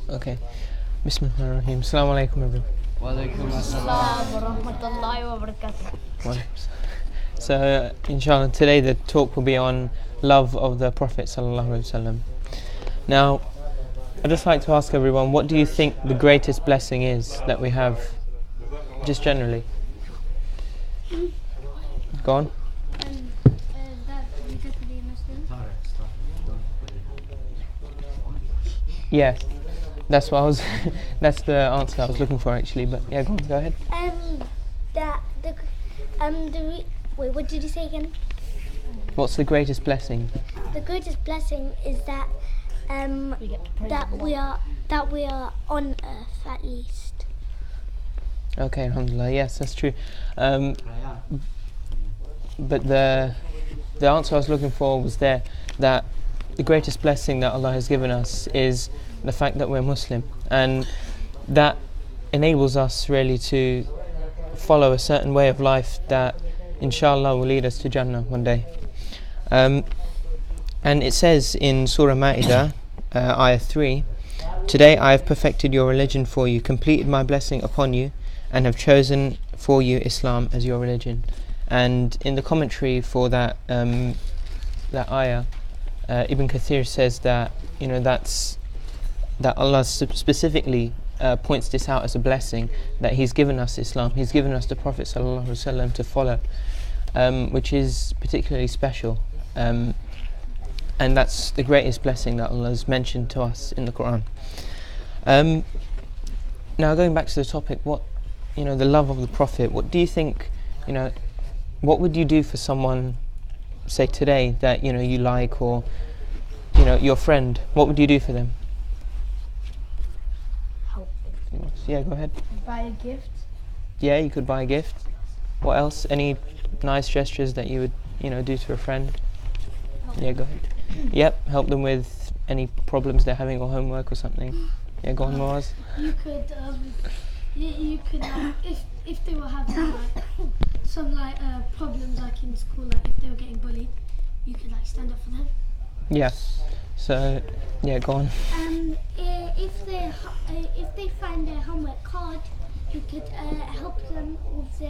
Okay. Bismillahirrahmanirrahim. Assalamu alaikum everyone. Wa alaikum assalam wa rahmatullahi wa barakatuh. So, inshallah, today the talk will be on love of the Prophet sallallahu alaihi wasallam. Now, I'd just like to ask everyone, what do you think the greatest blessing is that we have, just generally? Go on. That we get to be Muslim. Yeah, that's what I was. That's the answer I was looking for actually. But yeah, go ahead. Wait, what did you say again? What's the greatest blessing? The greatest blessing is that we are on earth at least. Okay, alhamdulillah. Yes, that's true. But the answer I was looking for was that the greatest blessing that Allah has given us is the fact that we're Muslim, and that enables us really to follow a certain way of life that inshallah will lead us to Jannah one day. And it says in Surah Ma'idah, ayah 3, "Today I have perfected your religion for you, completed my blessing upon you, and have chosen for you Islam as your religion." And in the commentary for that ayah, Ibn Kathir says that that Allah specifically points this out as a blessing, that He's given us Islam, He's given us the Prophet sallallahu alaihi wasallam to follow, which is particularly special, and that's the greatest blessing that Allah has mentioned to us in the Quran. Now, going back to the topic, the love of the Prophet. What do you think? What would you do for someone, say today, that you like, or your friend? What would you do for them? Help. Yeah, go ahead. Buy a gift. Yeah, you could buy a gift. What else? Any nice gestures that you would do to a friend? Yeah, go ahead. Yep, help them with any problems they're having or homework or something. Yeah, go on, Moaz. You could if they were having some problems in school, if they were getting bullied, you could stand up for them. Yeah. So, yeah, go on. If they find their homework hard, you could help them with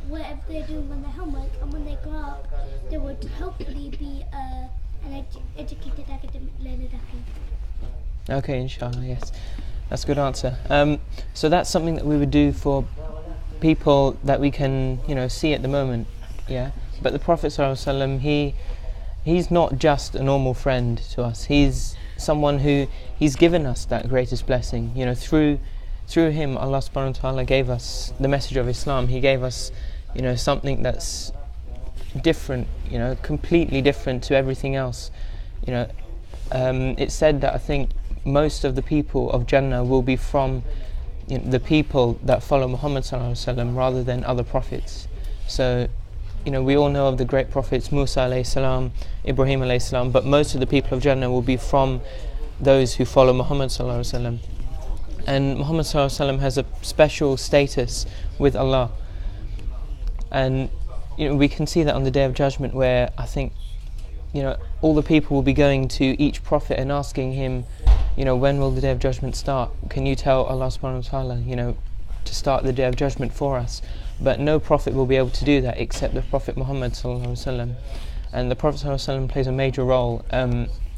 whatever they're doing on their homework, and when they grow up, they would hopefully be an educated academic learner. Okay, inshallah, yes. That's a good answer. So that's something that we would do for people that we can, see at the moment, yeah. But the Prophet ﷺ, he's not just a normal friend to us. He's someone who he's given us that greatest blessing. Through him, Allah subhanahu wa ta'ala gave us the message of Islam. He gave us, something that's different, completely different to everything else. It's said that I think most of the people of Jannah will be from the people that follow Muhammad sallallahu alaihi wasallam rather than other prophets. So, we all know of the great prophets Musa alayhi salam, Ibrahim alayhi salam, but most of the people of Jannah will be from those who follow Muhammad sallallahu alaihi wasallam. And Muhammad sallallahu alaihi wasallam has a special status with Allah. And we can see that on the Day of Judgment, where I think all the people will be going to each prophet and asking him, when will the Day of Judgment start? Can you tell Allah subhanahu wa ta'ala, to start the Day of Judgment for us? But no prophet will be able to do that except the Prophet Muhammad sallallahu alaihi wasallam. And the Prophet sallallahu alaihi wasallam plays a major role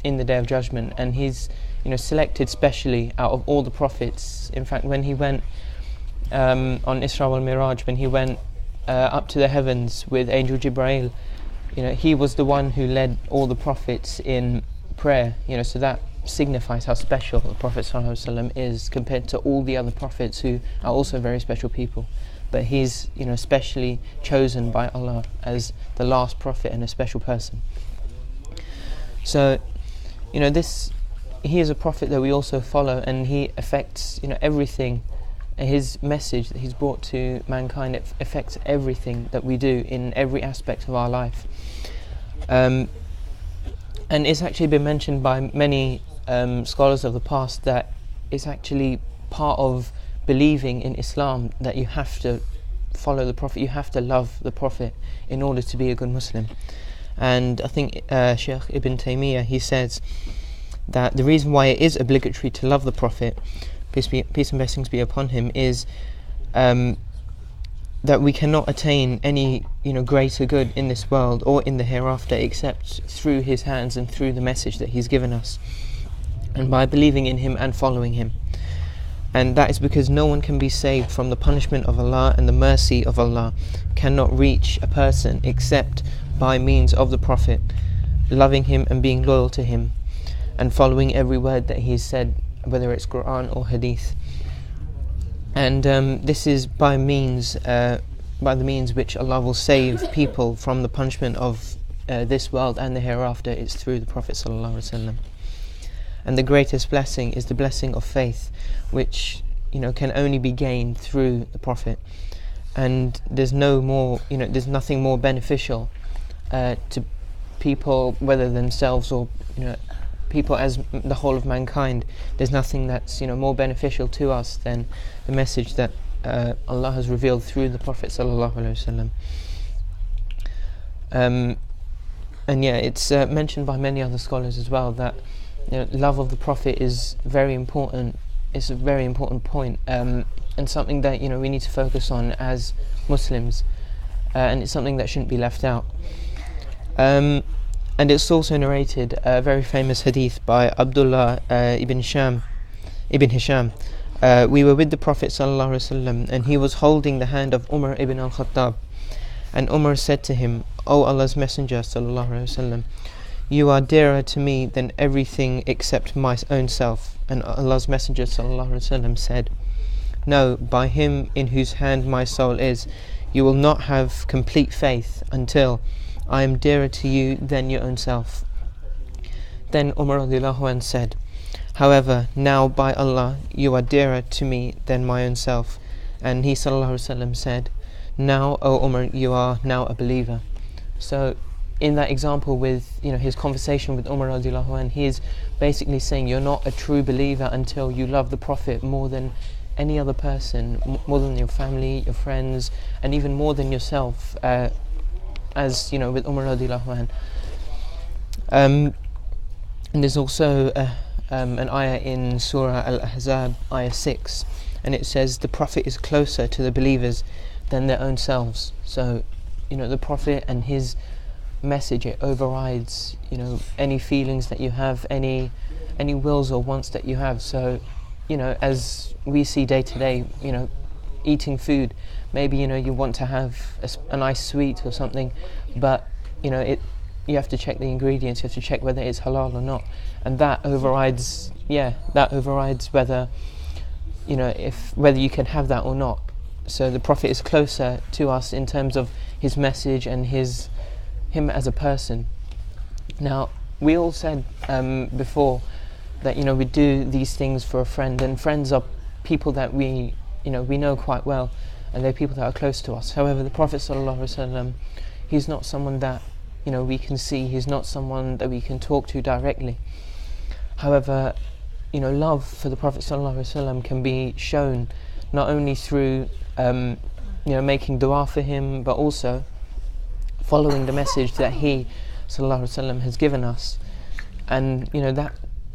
in the Day of Judgment, and he's selected specially out of all the prophets. In fact, when he went on Isra wal Miraj, when he went up to the heavens with Angel Jibreel, he was the one who led all the prophets in prayer. So that signifies how special the Prophet ﷺ is compared to all the other prophets who are also very special people. But he's specially chosen by Allah as the last prophet and a special person. So he is a prophet that we also follow, and he affects everything. His message that he's brought to mankind, it affects everything that we do in every aspect of our life. And it's actually been mentioned by many scholars of the past that it's actually part of believing in Islam that you have to follow the Prophet, you have to love the Prophet in order to be a good Muslim. And I think Shaykh Ibn Taymiyyah, he says that the reason why it is obligatory to love the Prophet peace and blessings be upon him, is that we cannot attain any greater good in this world or in the hereafter except through his hands and through the message that he's given us, and by believing in him and following him. And that is because no one can be saved from the punishment of Allah, and the mercy of Allah cannot reach a person except by means of the Prophet, loving him and being loyal to him, and following every word that he has said, whether it's Quran or Hadith. And this is by the means which Allah will save people from the punishment of this world and the hereafter. It's through the Prophet ﷺ. And the greatest blessing is the blessing of faith, which can only be gained through the Prophet. And there's there's nothing more beneficial to people, whether themselves or people as the whole of mankind. There's nothing that's more beneficial to us than the message that Allah has revealed through the Prophet ﷺ. And it's mentioned by many other scholars as well that love of the Prophet is very important. It's a very important point, and something that we need to focus on as Muslims, and it's something that shouldn't be left out. And it's also narrated a very famous hadith by Abdullah ibn Hisham. We were with the Prophet ﷺ, and he was holding the hand of Umar ibn al-Khattab, and Umar said to him, "O Allah's Messenger ﷺ, you are dearer to me than everything except my own self." And Allah's Messenger ﷺ said, "No, by him in whose hand my soul is, you will not have complete faith until I am dearer to you than your own self." Then Umar radiallahu anhu said, "However, now by Allah, you are dearer to me than my own self." And he ﷺ said, "Now, O Umar, you are now a believer." So in that example with his conversation with Umar radiallahu anhu, he is basically saying you're not a true believer until you love the Prophet more than any other person, more than your family, your friends, and even more than yourself, as with Umar radiallahu anhu. And there's also an ayah in Surah Al-Ahzab, ayah 6, and it says the Prophet is closer to the believers than their own selves. So the Prophet and his message, it overrides any feelings that you have, any wills or wants that you have. So as we see day to day, eating food, maybe you want to have a nice sweet or something, but you have to check the ingredients, you have to check whether it's halal or not, and that overrides whether whether you can have that or not. So the Prophet is closer to us in terms of his message and him as a person. Now, we all said before that we do these things for a friend, and friends are people that we know quite well, and they're people that are close to us. However, the Prophet ﷺ, he's not someone that we can see, he's not someone that we can talk to directly. However, love for the Prophet ﷺ can be shown not only through making dua for him, but also following the message that he ﷺ has given us. And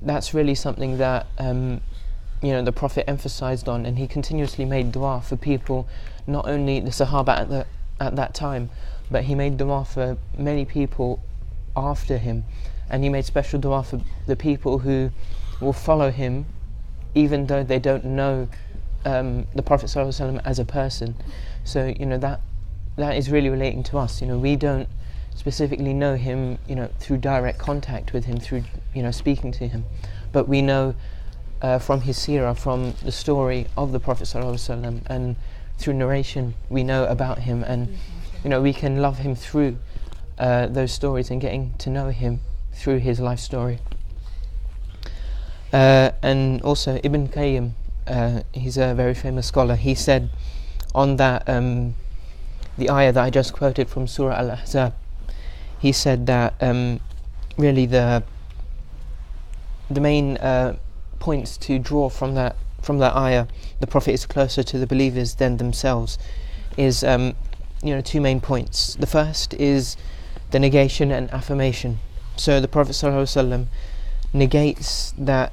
that's really something that the Prophet emphasized on, and he continuously made dua for people, not only the Sahaba at that time, but he made dua for many people after him, and he made special dua for the people who will follow him even though they don't know the Prophet ﷺ as a person. So that is really relating to us. We don't specifically know him through direct contact with him, through speaking to him, but we know from his seerah, from the story of the Prophet ﷺ, and through narration we know about him, and we can love him through those stories and getting to know him through his life story. And also Ibn Qayyim, he's a very famous scholar, he said on that the ayah that I just quoted from Surah Al-Ahzab, he said that really the main points to draw from that ayah, the Prophet is closer to the believers than themselves, is two main points. The first is the negation and affirmation. So the Prophet ﷺ negates that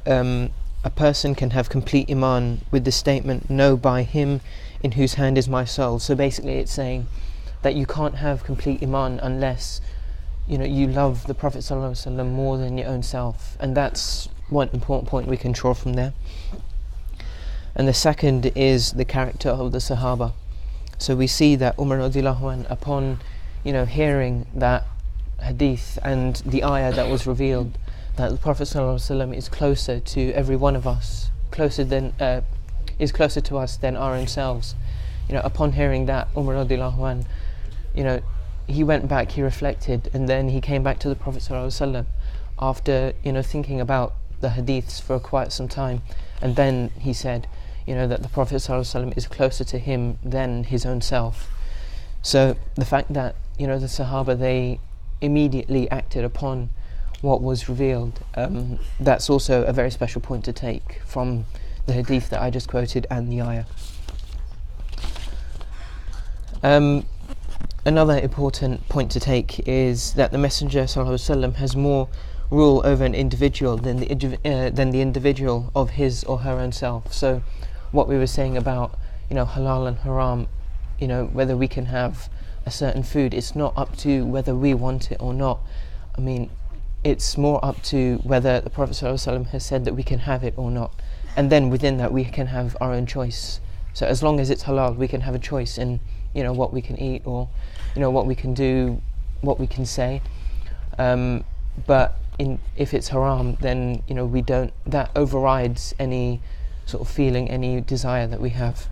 a person can have complete iman with the statement, "No, by him in whose hand is my soul." So basically it's saying that you can't have complete iman unless you love the Prophet ﷺ more than your own self. And that's one important point we can draw from there. And the second is the character of the Sahaba. So we see that Umar radiallahu anh, upon hearing that hadith and the ayah that was revealed, that the Prophet ﷺ is closer to every one of us, is closer to us than our own selves. Upon hearing that, Umar radiallahu anh, he went back, he reflected, and then he came back to the Prophet ﷺ after thinking about the hadiths for quite some time, and then he said that the Prophet ﷺ is closer to him than his own self. So the fact that the Sahaba, they immediately acted upon what was revealed, that's also a very special point to take from the hadith that I just quoted and the ayah. Another important point to take is that the Messenger ﷺ has more rule over an individual than the individual of his or her own self. So what we were saying about halal and haram, whether we can have a certain food, it's not up to whether we want it or not. I mean, it's more up to whether the Prophet ﷺ has said that we can have it or not, and then within that we can have our own choice. So as long as it's halal, we can have a choice in what we can eat, or what we can do, what we can say. But if it's haram, then we don't. That overrides any sort of feeling, any desire that we have.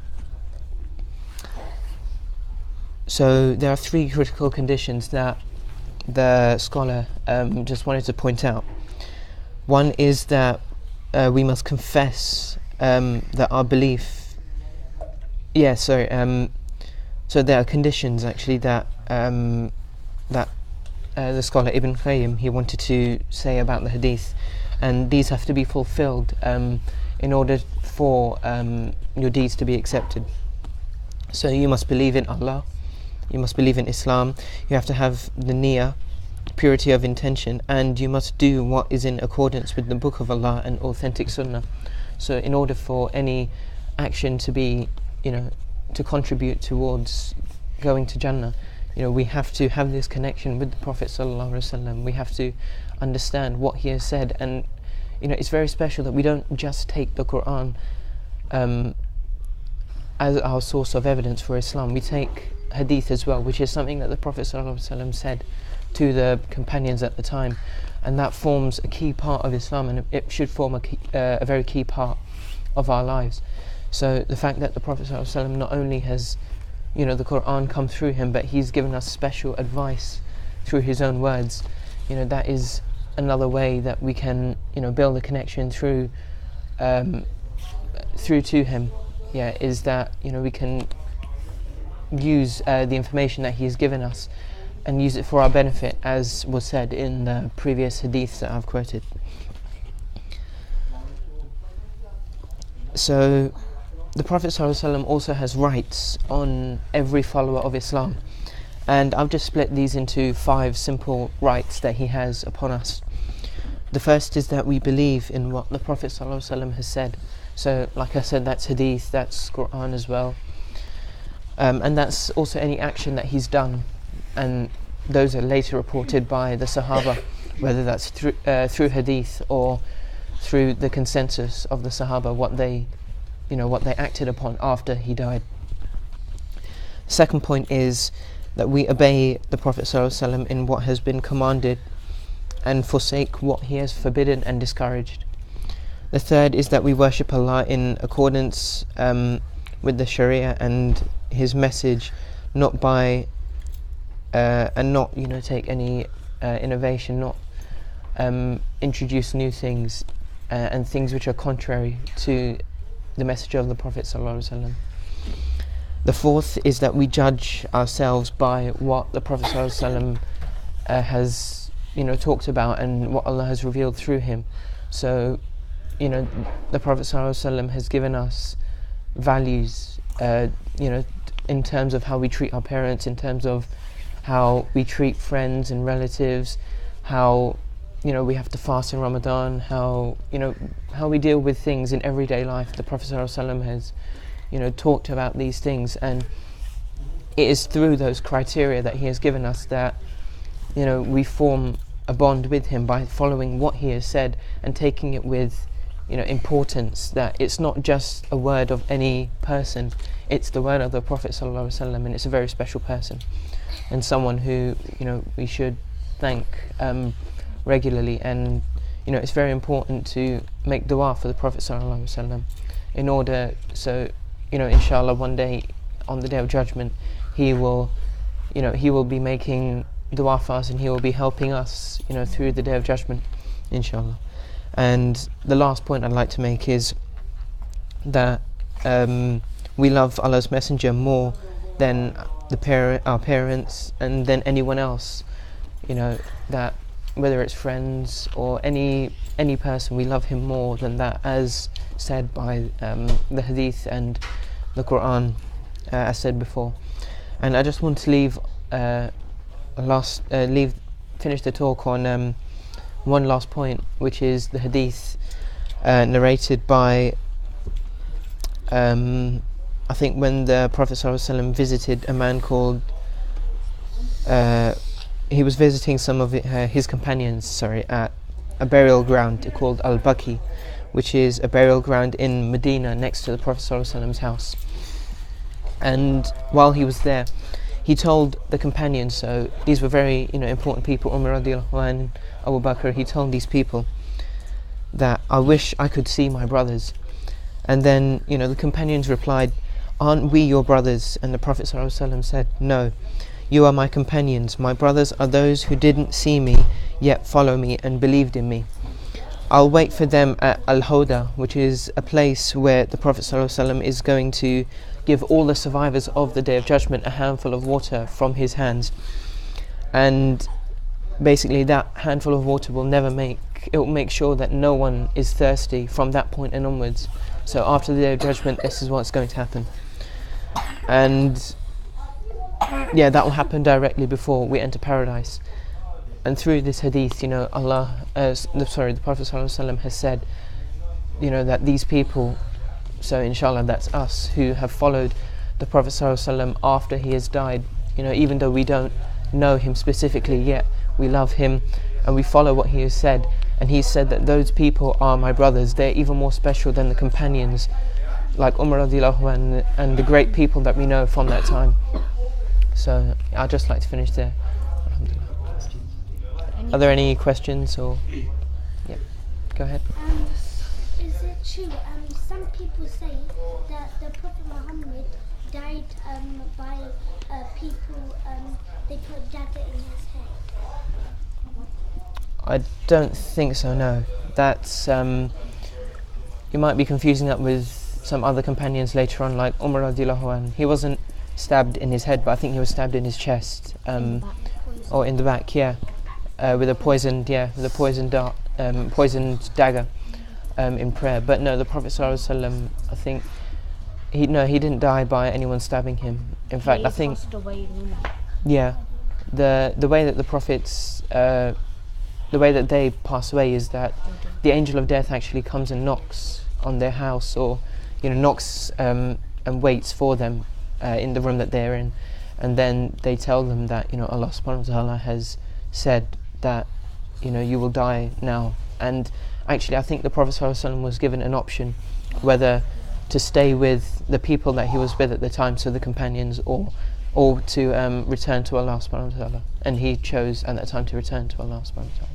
So there are three critical conditions that the scholar just wanted to point out. One is that we must confess that our belief. So there are conditions actually that the scholar Ibn Qayyim, he wanted to say about the hadith, and these have to be fulfilled in order for your deeds to be accepted. So you must believe in Allah, you must believe in Islam, you have to have the niyyah, purity of intention, and you must do what is in accordance with the Book of Allah and authentic Sunnah. So in order for any action to be, to contribute towards going to Jannah, we have to have this connection with the Prophet ﷺ. We have to understand what he has said, and it's very special that we don't just take the Quran as our source of evidence for Islam. We take hadith as well, which is something that the Prophet ﷺ said to the companions at the time, and that forms a key part of Islam, and it should form a very key part of our lives. So the fact that the Prophet ﷺ not only has the Quran come through him, but he's given us special advice through his own words, that is another way that we can build a connection through to him, is that we can use the information that he's given us and use it for our benefit, as was said in the previous hadiths that I've quoted. So the Prophet ﷺ also has rights on every follower of Islam, and I've just split these into 5 simple rights that he has upon us. The first is that we believe in what the Prophet ﷺ has said. So like I said, that's hadith, that's Quran as well, and that's also any action that he's done, and those are later reported by the Sahaba, whether that's through hadith or through the consensus of the Sahaba, what they acted upon after he died. Second point is that we obey the Prophet ﷺ in what has been commanded and forsake what he has forbidden and discouraged. The third is that we worship Allah in accordance with the Sharia and his message, not by and not take any innovation, not introduce new things and things which are contrary to the message of the Prophet ﷺ. The fourth is that we judge ourselves by what the Prophet ﷺ has talked about and what Allah has revealed through him. So the Prophet ﷺ has given us values in terms of how we treat our parents, in terms of how we treat friends and relatives, how we have to fast in Ramadan, how we deal with things in everyday life. The Prophet ﷺ has talked about these things, and it is through those criteria that he has given us that we form a bond with him by following what he has said and taking it with importance, that it's not just a word of any person, it's the word of the Prophet ﷺ, and it's a very special person and someone who we should thank regularly. And it's very important to make dua for the Prophet ﷺ in order so inshallah one day on the Day of Judgment he will be making dua for us, and he will be helping us through the Day of Judgment, inshallah. And the last point I'd like to make is that we love Allah's Messenger more than our parents and than anyone else. That whether it's friends or any person, we love him more than that, as said by the Hadith and the Quran, as said before. And I just want to finish the talk on one last point, which is the Hadith narrated by I think when the Prophet ﷺ visited a man called he was visiting some of his companions at a burial ground called Al-Baqi, which is a burial ground in Medina next to the Prophet ﷺ's house. And while he was there, he told the companions, so these were very important people, Umar radiallahu anhu, Abu Bakr, he told these people that I wish I could see my brothers. And then the companions replied, aren't we your brothers? And the Prophet ﷺ said, no, you are my companions. My brothers are those who didn't see me yet follow me and believed in me. I'll wait for them at Al-Hawda, which is a place where the Prophet ﷺ is going to give all the survivors of the Day of Judgment a handful of water from his hands. And basically that handful of water will make sure that no one is thirsty from that point and onwards. So after the Day of Judgment, this is what's going to happen. And that will happen directly before we enter paradise. And through this hadith, the Prophet ﷺ has said, that these people, so inshallah that's us, who have followed the Prophet ﷺ after he has died, even though we don't know him specifically yet, we love him and we follow what he has said. And he said that those people are my brothers. They're even more special than the companions, like Umar radiallahu anhu and the great people that we know from that time. So I'd just like to finish there. Are there any questions or? Yeah, go ahead. Is it true? Some people say that the Prophet Muhammad died by people. They put dagger in his head. I don't think so. No, that's you might be confusing that with some other companions later on, like Umar radiallahu anhu. He wasn't stabbed in his head, but I think he was stabbed in his chest, or in the back, with a poisoned dart, poisoned dagger, in prayer. But no, the Prophet ﷺ, I think he didn't die by anyone stabbing him. In fact, I think the way that the prophets the way that they pass away is that the angel of death actually comes and knocks on their house, or knocks and waits for them in the room that they're in, and then they tell them that Allah subhanahu wa ta'ala has said that you will die now. And actually I think the Prophet ﷺ was given an option whether to stay with the people that he was with at the time, so the companions, or to return to Allah subhanahu wa ta'ala, and he chose at that time to return to Allah subhanahu wa ta'ala.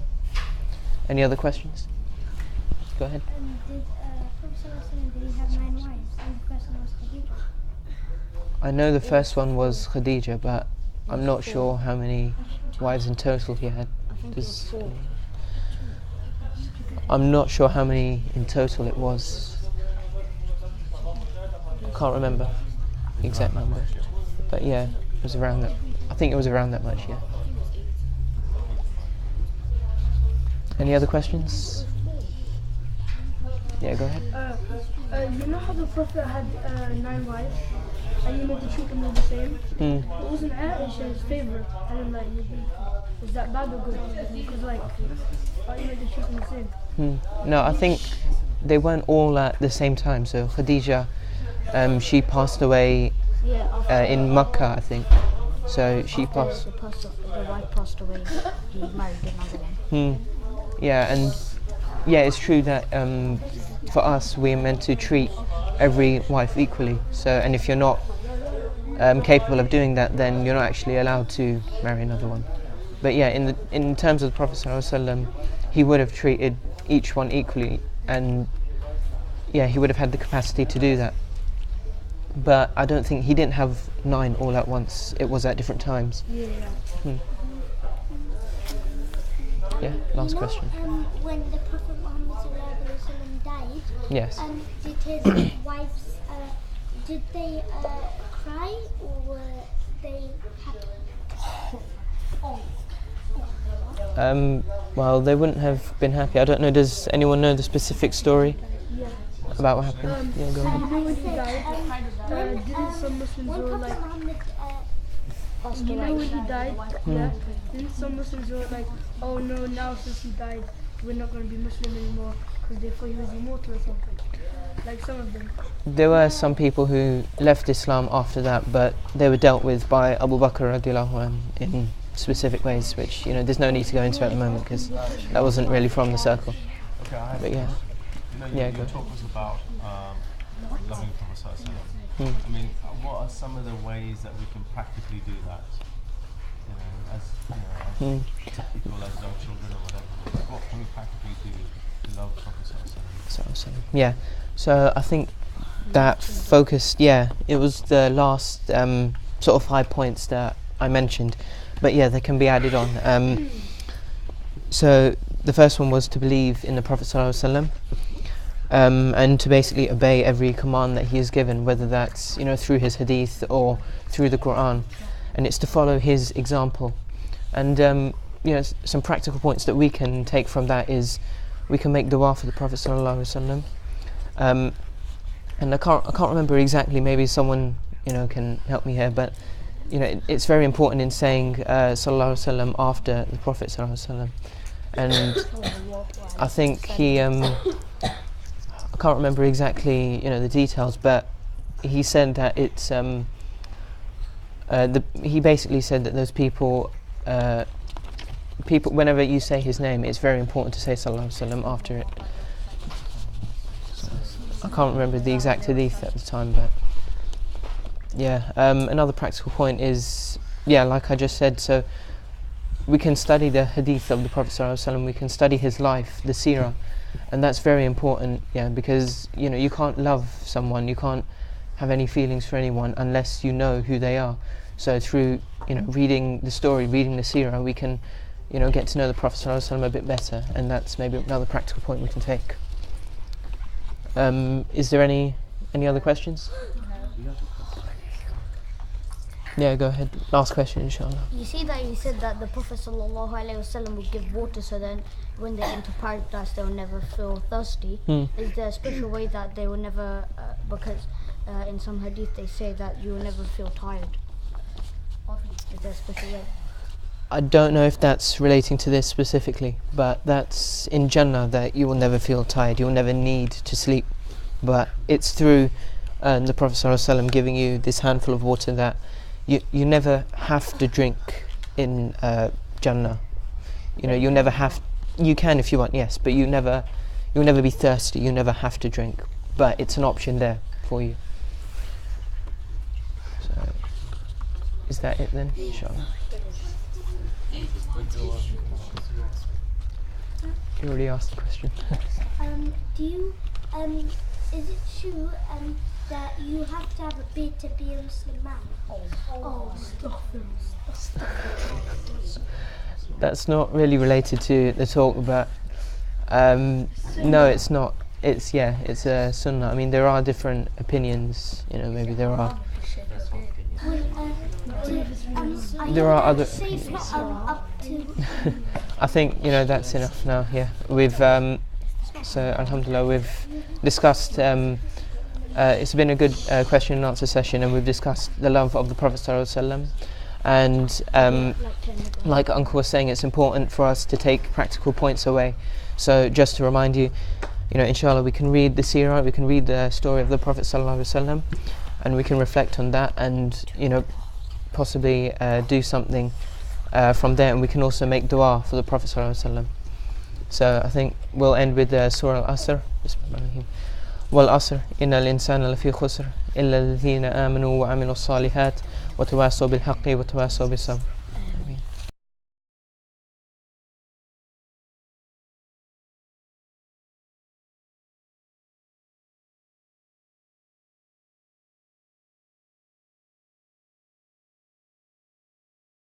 Any other questions? Go ahead. Did he have 9 wives? And the first one was Khadija. I know the first one was Khadija, but I'm not sure how many wives in total he had. I'm not sure how many in total it was. Can't remember the exact number, but yeah, it was around that. I think it was around that much. Yeah. Any other questions? Yeah, go ahead. You know how the Prophet had 9 wives, and you know to treat them all the same? It wasn't Aisha's favourite, and then is that bad or good? Because like, are you meant to shoot them soon? No, I think they weren't all at the same time. So Khadija, she passed away in Makkah, I think. So she passed. The wife passed away. He married another one. Yeah, and yeah, it's true that for us we're meant to treat every wife equally. So, and if you're not capable of doing that, then you're not actually allowed to marry another one. But yeah, in terms of the Prophet ﷺ, he would have treated each one equally, and yeah, he would have had the capacity to do that. But I don't think he didn't have 9 all at once. It was at different times. Yeah. Yeah, last question. When the Prophet Muhammad ﷺ died, Yes. did his wives, did they cry or were they happy? Well, they wouldn't have been happy. I don't know. Does anyone know the specific story about what happened? Yeah, go ahead. You know when he died, didn't some Muslims When were Prophet like, Muhammad you know when he died, didn't some Muslims were like, oh no, now since he died, we're not going to be Muslim anymore because they thought he was immortal or something. Like some of them. There were some people who left Islam after that, but they were dealt with by Abu Bakr radiallahu anh in specific ways, which there's no need to go into at the moment because that wasn't really from the circle. Okay, But yeah. your go. talk was about loving the Prophet ﷺ. I mean, what are some of the ways that we can practically do that? As people, as young children or whatever. What can we practically do to love the Prophet ﷺ? Yeah, so I think that focused, it was the last sort of 5 points that I mentioned, but yeah, they can be added on. So the first one was to believe in the Prophet ﷺ, and to basically obey every command that he is given, whether that's through his hadith or through the Quran, and it's to follow his example. And some practical points that we can take from that is we can make dua for the Prophet ﷺ. And I can't remember exactly. Maybe someone can help me here. But it's very important in saying Sallallahu Alaihi Wasallam after the Prophet Sallallahu Alaihi Wasallam. And I think he I can't remember exactly the details, but he said that it's he basically said that those people whenever you say his name, it's very important to say Sallallahu Alaihi Wasallam after it. I can't remember the exact hadith at the time, but yeah. Another practical point is, like I just said, so we can study the hadith of the Prophet ﷺ, we can study his life, the seerah, and that's very important, because you can't love someone, you can't have any feelings for anyone unless you know who they are. So through reading the story, reading the seerah, we can get to know the Prophet ﷺ a bit better, and that's maybe another practical point we can take. Is there any other questions? Yeah, go ahead. Last question, inshallah. You see that you said that the Prophet ﷺ would give water so then when they enter paradise they will never feel thirsty. Is there a special way that they will never, because in some hadith they say that you will never feel tired? Is there a special way? I don't know if that's relating to this specifically, but that's in Jannah, that you will never feel tired, you will never need to sleep. But it's through the Prophet ﷺ giving you this handful of water that you never have to drink in Jannah. You'll never have. You can if you want, yes, but you'll never be thirsty. You never have to drink, but it's an option there for you. So, is that it then, inshallah? You already asked the question. Is it true that you have to have a beard to be a Muslim man? Stop. That's not really related to the talk, but no, it's not. It's a sunnah. I mean, there are different opinions. Maybe there are. There are other. I think that's enough now. Yeah, we've so alhamdulillah we've discussed. It's been a good question and answer session, and we've discussed the love of the Prophet ﷺ, And like Uncle was saying, it's important for us to take practical points away. So just to remind you, inshallah, we can read the seerah, we can read the story of the Prophet ﷺ, and we can reflect on that, and possibly do something from there, and we can also make dua for the Prophet ﷺ. So I think we'll end with Surah Al-Asr. وَالْعَصْرِ إِنَّ الْإِنسَانَ لَفِي خُسْرٍ إِلَّا الَّذِينَ آمَنُوا وَعَمِلُوا الصَّالِحَاتِ وَتَوَاصَوْا بِالْحَقِّ وَتَوَاصَوْا بِالصَّبْرِ.